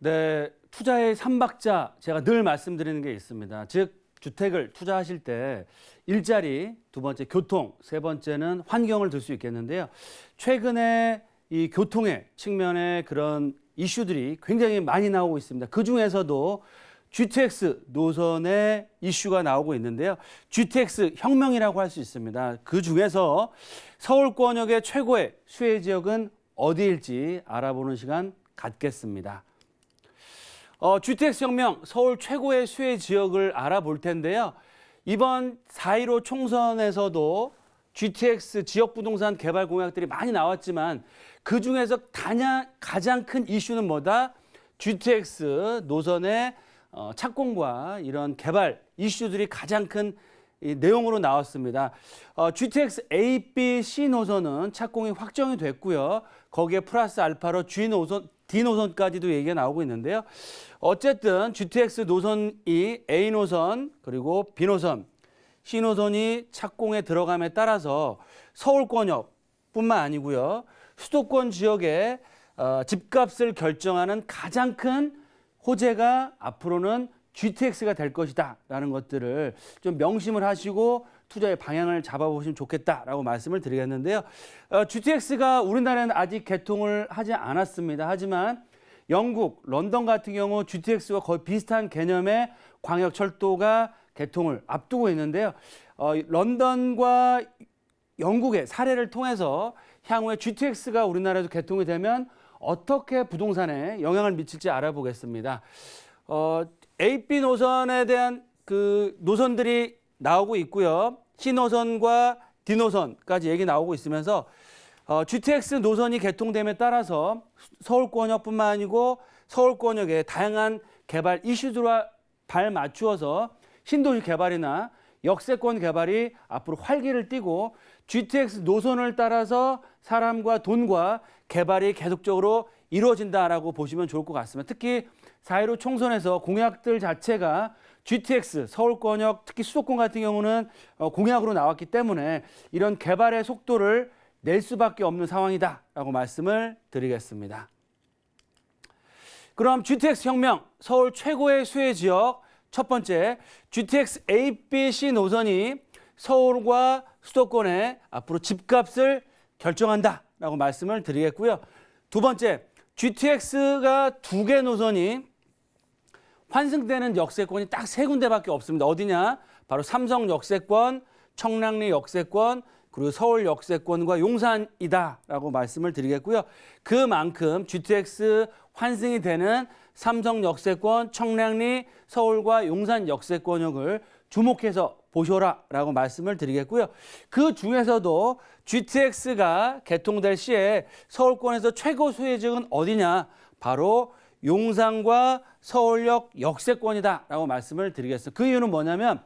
네, 투자의 삼박자 제가 늘 말씀드리는 게 있습니다. 즉 주택을 투자하실 때 일자리, 두 번째 교통, 세 번째는 환경을 들 수 있겠는데요. 최근에 이 교통의 측면에 그런 이슈들이 굉장히 많이 나오고 있습니다. 그중에서도 GTX 노선의 이슈가 나오고 있는데요. GTX 혁명이라고 할 수 있습니다. 그중에서 서울권역의 최고의 수혜 지역은 어디일지 알아보는 시간 갖겠습니다. GTX 혁명 서울 최고의 수혜 지역을 알아볼 텐데요. 이번 4.15 총선에서도 GTX 지역 부동산 개발 공약들이 많이 나왔지만 그중에서 가장 큰 이슈는 뭐다? GTX 노선의 착공과 이런 개발 이슈들이 가장 큰 내용으로 나왔습니다. GTX A, B, C 노선은 착공이 확정이 됐고요. 거기에 플러스 알파로 G 노선, D 노선까지도 얘기가 나오고 있는데요. 어쨌든 GTX 노선이 A 노선 그리고 B 노선, C 노선이 착공에 들어감에 따라서 서울권역뿐만 아니고요. 수도권 지역의 집값을 결정하는 가장 큰 호재가 앞으로는 GTX가 될 것이다 라는 것들을 좀 명심을 하시고 투자의 방향을 잡아보시면 좋겠다라고 말씀을 드리겠는데요. GTX가 우리나라에는 아직 개통을 하지 않았습니다. 하지만 영국, 런던 같은 경우 GTX와 거의 비슷한 개념의 광역철도가 개통을 앞두고 있는데요. 런던과 영국의 사례를 통해서 향후에 GTX가 우리나라에도 개통이 되면 어떻게 부동산에 영향을 미칠지 알아보겠습니다. AB 노선에 대한 그 노선들이 나오고 있고요. C 노선과 D 노선까지 얘기 나오고 있으면서 GTX 노선이 개통됨에 따라서 서울권역뿐만 아니고 서울권역의 다양한 개발 이슈들과 발맞추어서 신도시 개발이나 역세권 개발이 앞으로 활기를 띠고 GTX 노선을 따라서 사람과 돈과 개발이 계속적으로 이루어진다라고 보시면 좋을 것 같습니다. 특히 4.15 총선에서 공약들 자체가 GTX, 서울권역, 특히 수도권 같은 경우는 공약으로 나왔기 때문에 이런 개발의 속도를 낼 수밖에 없는 상황이다라고 말씀을 드리겠습니다. 그럼 GTX 혁명, 서울 최고의 수혜 지역 첫 번째, GTX A, B, C 노선이 서울과 수도권의 앞으로 집값을 결정한다라고 말씀을 드리겠고요. 두 번째, GTX가 두 개 노선이 환승되는 역세권이 딱 세 군데밖에 없습니다. 어디냐? 바로 삼성 역세권, 청량리 역세권, 그리고 서울 역세권과 용산이다라고 말씀을 드리겠고요. 그만큼 GTX 환승이 되는 삼성 역세권, 청량리, 서울과 용산 역세권역을 주목해서 보셔라라고 말씀을 드리겠고요. 그 중에서도 GTX가 개통될 시에 서울권에서 최고 수혜 지역은 어디냐? 바로 용산과 서울역 역세권이다라고 말씀을 드리겠습니다. 그 이유는 뭐냐면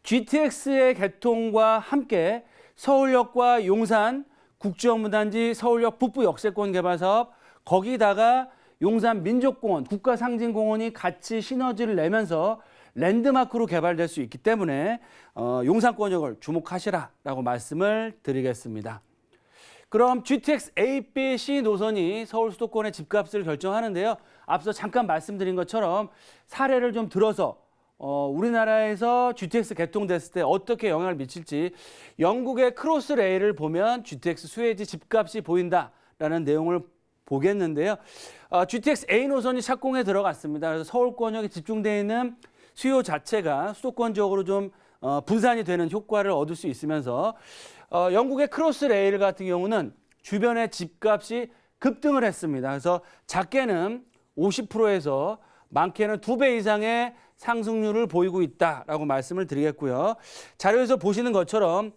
GTX의 개통과 함께 서울역과 용산 국제업무단지 서울역 북부 역세권 개발 사업 거기다가 용산 민족공원 국가상징공원이 같이 시너지를 내면서 랜드마크로 개발될 수 있기 때문에 용산권역을 주목하시라라고 말씀을 드리겠습니다. 그럼 GTX A, B, C 노선이 서울 수도권의 집값을 결정하는데요. 앞서 잠깐 말씀드린 것처럼 사례를 좀 들어서 우리나라에서 GTX 개통됐을 때 어떻게 영향을 미칠지 영국의 크로스레일을 보면 GTX 수혜지 집값이 보인다라는 내용을 보겠는데요. GTX A 노선이 착공에 들어갔습니다. 그래서 서울권역에 집중되어 있는 수요 자체가 수도권 지역으로 좀 분산이 되는 효과를 얻을 수 있으면서 영국의 크로스레일 같은 경우는 주변의 집값이 급등을 했습니다. 그래서 작게는 50%에서 많게는 2배 이상의 상승률을 보이고 있다라고 말씀을 드리겠고요. 자료에서 보시는 것처럼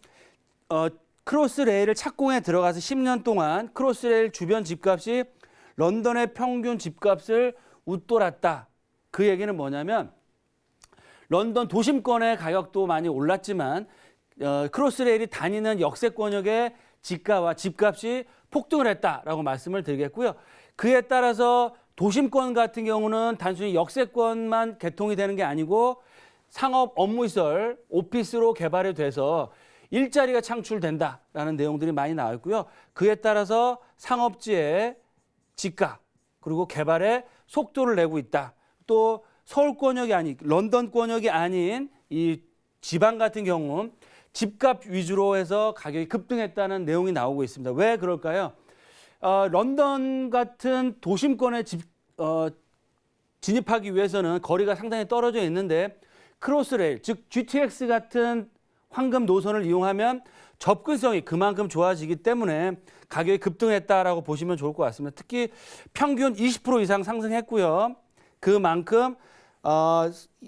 크로스레일을 착공에 들어가서 10년 동안 크로스레일 주변 집값이 런던의 평균 집값을 웃돌았다. 그 얘기는 뭐냐면 런던 도심권의 가격도 많이 올랐지만 크로스레일이 다니는 역세권역의 지가와 집값이 폭등을 했다라고 말씀을 드리겠고요. 그에 따라서 도심권 같은 경우는 단순히 역세권만 개통이 되는 게 아니고 상업 업무시설, 오피스로 개발이 돼서 일자리가 창출된다라는 내용들이 많이 나와 있고요. 그에 따라서 상업지의 지가 그리고 개발에 속도를 내고 있다. 또 서울권역이 아닌 런던권역이 아닌 이 지방 같은 경우 집값 위주로 해서 가격이 급등했다는 내용이 나오고 있습니다. 왜 그럴까요? 런던 같은 도심권에 진입하기 위해서는 거리가 상당히 떨어져 있는데 크로스레일, 즉 GTX 같은 황금 노선을 이용하면 접근성이 그만큼 좋아지기 때문에 가격이 급등했다라고 보시면 좋을 것 같습니다. 특히 평균 20% 이상 상승했고요. 그만큼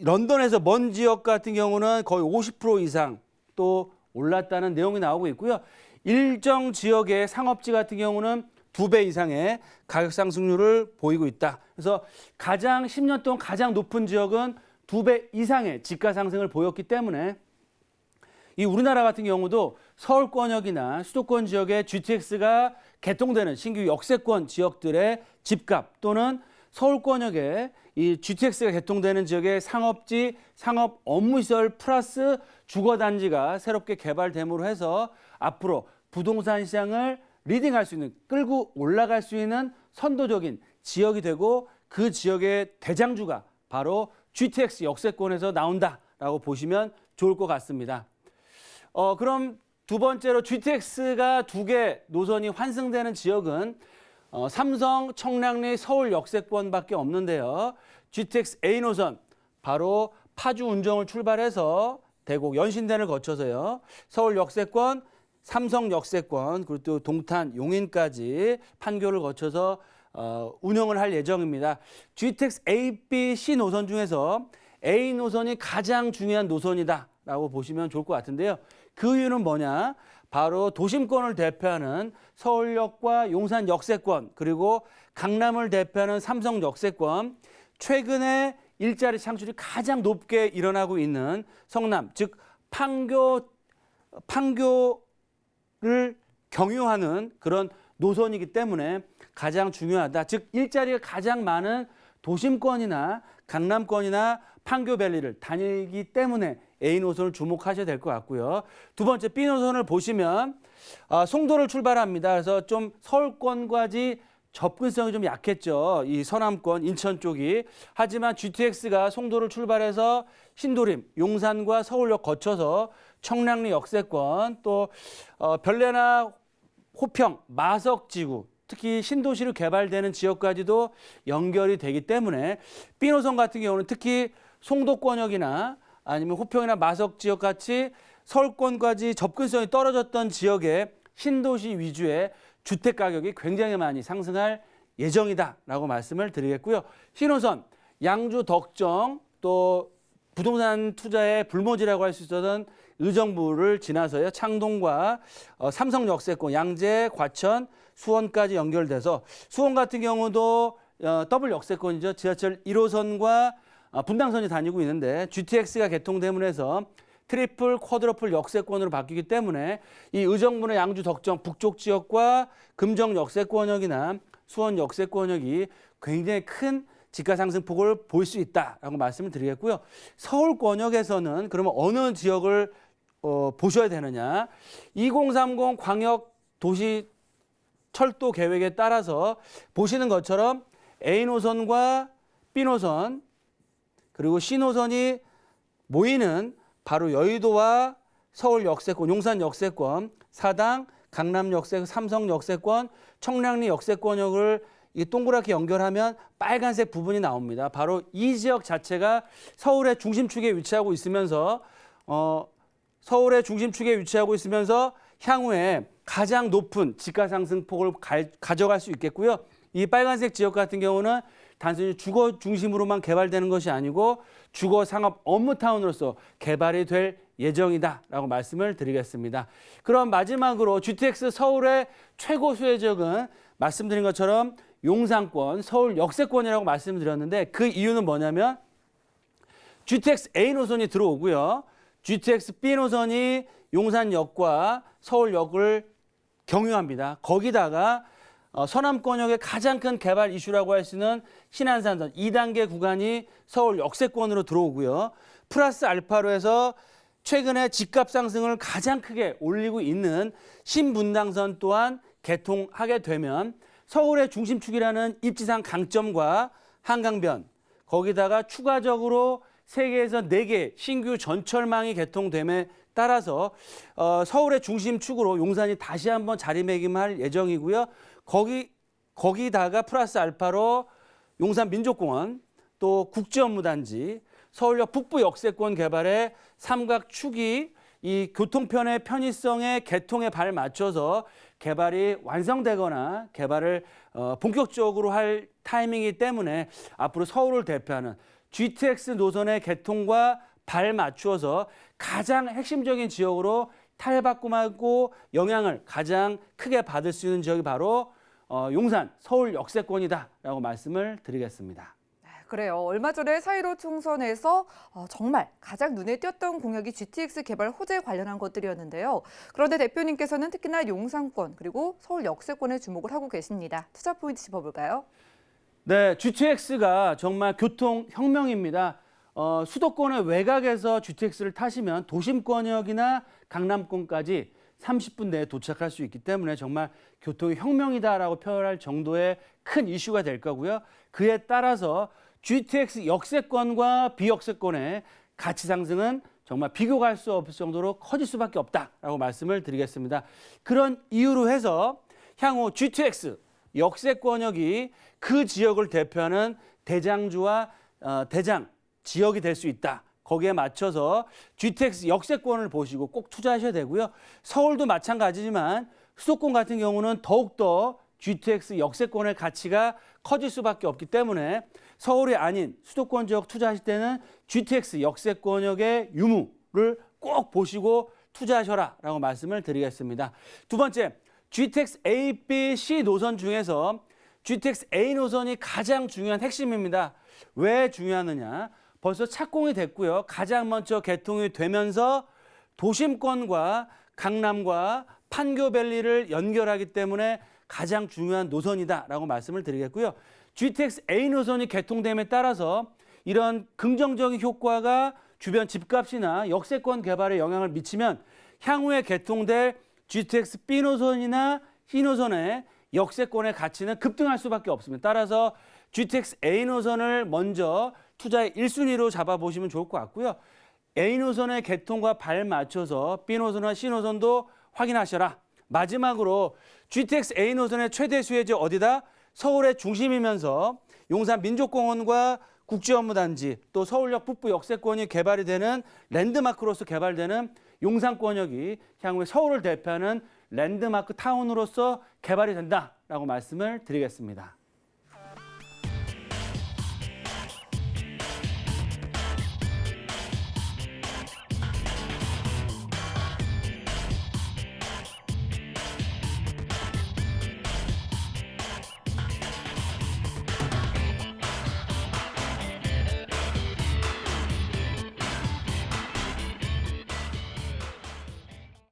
런던에서 먼 지역 같은 경우는 거의 50% 이상 또 올랐다는 내용이 나오고 있고요. 일정 지역의 상업지 같은 경우는 2배 이상의 가격 상승률을 보이고 있다. 그래서 가장 10년 동안 가장 높은 지역은 2배 이상의 집가 상승을 보였기 때문에 이 우리나라 같은 경우도 서울권역이나 수도권 지역의 GTX가 개통되는 신규 역세권 지역들의 집값 또는 서울권역에 이 GTX가 개통되는 지역의 상업지, 상업 업무시설 플러스 주거단지가 새롭게 개발됨으로 해서 앞으로 부동산 시장을 리딩할 수 있는, 끌고 올라갈 수 있는 선도적인 지역이 되고 그 지역의 대장주가 바로 GTX 역세권에서 나온다라고 보시면 좋을 것 같습니다. 그럼 두 번째로 GTX가 2개 노선이 환승되는 지역은 삼성, 청량리, 서울 역세권밖에 없는데요. GTX A 노선 바로 파주 운정을 출발해서 대곡 연신대를 거쳐서요. 서울 역세권, 삼성 역세권 그리고 또 동탄, 용인까지 판교를 거쳐서 운영을 할 예정입니다. GTX A, B, C 노선 중에서 A 노선이 가장 중요한 노선이다라고 보시면 좋을 것 같은데요. 그 이유는 뭐냐? 바로 도심권을 대표하는 서울역과 용산 역세권 그리고 강남을 대표하는 삼성 역세권, 최근에 일자리 창출이 가장 높게 일어나고 있는 성남, 즉 판교를 경유하는 그런 노선이기 때문에 가장 중요하다. 즉 일자리가 가장 많은 도심권이나 강남권이나 판교밸리를 다니기 때문에 A 노선을 주목하셔야 될 것 같고요. 두 번째 B 노선을 보시면 송도를 출발합니다. 그래서 좀 서울권과지 접근성이 좀 약했죠. 이 서남권, 인천 쪽이. 하지만 GTX가 송도를 출발해서 신도림, 용산과 서울역 거쳐서 청량리 역세권, 또 별내나 호평, 마석지구, 특히 신도시로 개발되는 지역까지도 연결이 되기 때문에 B 노선 같은 경우는 특히 송도권역이나 아니면 호평이나 마석 지역 같이 서울권까지 접근성이 떨어졌던 지역의 신도시 위주의 주택 가격이 굉장히 많이 상승할 예정이다라고 말씀을 드리겠고요. 신호선, 양주 덕정 또 부동산 투자의 불모지라고 할 수 있었던 의정부를 지나서요. 창동과 삼성 역세권, 양재, 과천, 수원까지 연결돼서 수원 같은 경우도 더블 역세권이죠. 지하철 1호선과 분당선이 다니고 있는데 GTX가 개통됨으로 해서 트리플, 쿼드러플 역세권으로 바뀌기 때문에 이 의정부나 양주, 덕정, 북쪽 지역과 금정 역세권역이나 수원 역세권역이 굉장히 큰 집가 상승폭을 볼 수 있다라고 말씀을 드리겠고요. 서울권역에서는 그러면 어느 지역을 보셔야 되느냐. 2030 광역 도시 철도 계획에 따라서 보시는 것처럼 A 노선과 B 노선 그리고 C 노선이 모이는 바로 여의도와 서울 역세권, 용산 역세권, 사당, 강남 역세권, 삼성 역세권, 청량리 역세권역을 이 동그랗게 연결하면 빨간색 부분이 나옵니다. 바로 이 지역 자체가 서울의 중심축에 위치하고 있으면서 향후에 가장 높은 집가 상승폭을 가져갈 수 있겠고요. 이 빨간색 지역 같은 경우는 단순히 주거 중심으로만 개발되는 것이 아니고 주거 상업 업무타운으로서 개발이 될 예정이다라고 말씀을 드리겠습니다. 그럼 마지막으로 GTX 서울의 최고 수혜 지역은 말씀드린 것처럼 용산권, 서울 역세권이라고 말씀드렸는데 그 이유는 뭐냐면 GTX A 노선이 들어오고요. GTX B 노선이 용산역과 서울역을 경유합니다. 거기다가 서남권역의 가장 큰 개발 이슈라고 할 수 있는 신안산선 2단계 구간이 서울 역세권으로 들어오고요. 플러스 알파로 해서 최근에 집값 상승을 가장 크게 올리고 있는 신분당선 또한 개통하게 되면 서울의 중심축이라는 입지상 강점과 한강변, 거기다가 추가적으로 세계에서 4개 신규 전철망이 개통됨에 따라서 서울의 중심축으로 용산이 다시 한번 자리매김할 예정이고요. 거기다가 플러스 알파로 용산 민족공원, 또 국제업무단지, 서울역 북부 역세권 개발의 삼각축이 이 교통편의 편의성의 개통에 발 맞춰서 개발이 완성되거나 개발을 본격적으로 할 타이밍이기 때문에 앞으로 서울을 대표하는 GTX 노선의 개통과 발 맞추어서 가장 핵심적인 지역으로 탈바꿈하고 영향을 가장 크게 받을 수 있는 지역이 바로 용산 서울 역세권이다라고 말씀을 드리겠습니다. 그래요. 얼마 전에 4.15 총선에서 정말 가장 눈에 띄었던 공약이 GTX 개발 호재 관련한 것들이었는데요. 그런데 대표님께서는 특히나 용산권 그리고 서울 역세권에 주목을 하고 계십니다. 투자 포인트 짚어볼까요? 네, GTX가 정말 교통혁명입니다. 수도권의 외곽에서 GTX를 타시면 도심권역이나 강남권까지 30분 내에 도착할 수 있기 때문에 정말 교통의 혁명이다라고 표현할 정도의 큰 이슈가 될 거고요. 그에 따라서 GTX 역세권과 비역세권의 가치 상승은 정말 비교가 할 수 없을 정도로 커질 수밖에 없다라고 말씀을 드리겠습니다. 그런 이유로 해서 향후 GTX 역세권역이 그 지역을 대표하는 대장주와 대장 지역이 될 수 있다. 거기에 맞춰서 GTX 역세권을 보시고 꼭 투자하셔야 되고요. 서울도 마찬가지지만 수도권 같은 경우는 더욱더 GTX 역세권의 가치가 커질 수밖에 없기 때문에 서울이 아닌 수도권 지역 투자하실 때는 GTX 역세권역의 유무를 꼭 보시고 투자하셔라라고 말씀을 드리겠습니다. 두 번째, GTX A, B, C 노선 중에서 GTX A 노선이 가장 중요한 핵심입니다. 왜 중요하느냐? 벌써 착공이 됐고요. 가장 먼저 개통이 되면서 도심권과 강남과 판교밸리를 연결하기 때문에 가장 중요한 노선이다라고 말씀을 드리겠고요. GTX A 노선이 개통됨에 따라서 이런 긍정적인 효과가 주변 집값이나 역세권 개발에 영향을 미치면 향후에 개통될 GTX B 노선이나 C 노선의 역세권의 가치는 급등할 수밖에 없습니다. 따라서 GTX A 노선을 먼저 투자의 1순위로 잡아보시면 좋을 것 같고요. A 노선의 개통과 발 맞춰서 B 노선과 C 노선도 확인하셔라. 마지막으로 GTX A 노선의 최대 수혜지 어디다? 서울의 중심이면서 용산 민족공원과 국제업무단지 또 서울역 북부 역세권이 개발이 되는 랜드마크로서 개발되는 용산권역이 향후에 서울을 대표하는 랜드마크 타운으로서 개발이 된다라고 말씀을 드리겠습니다.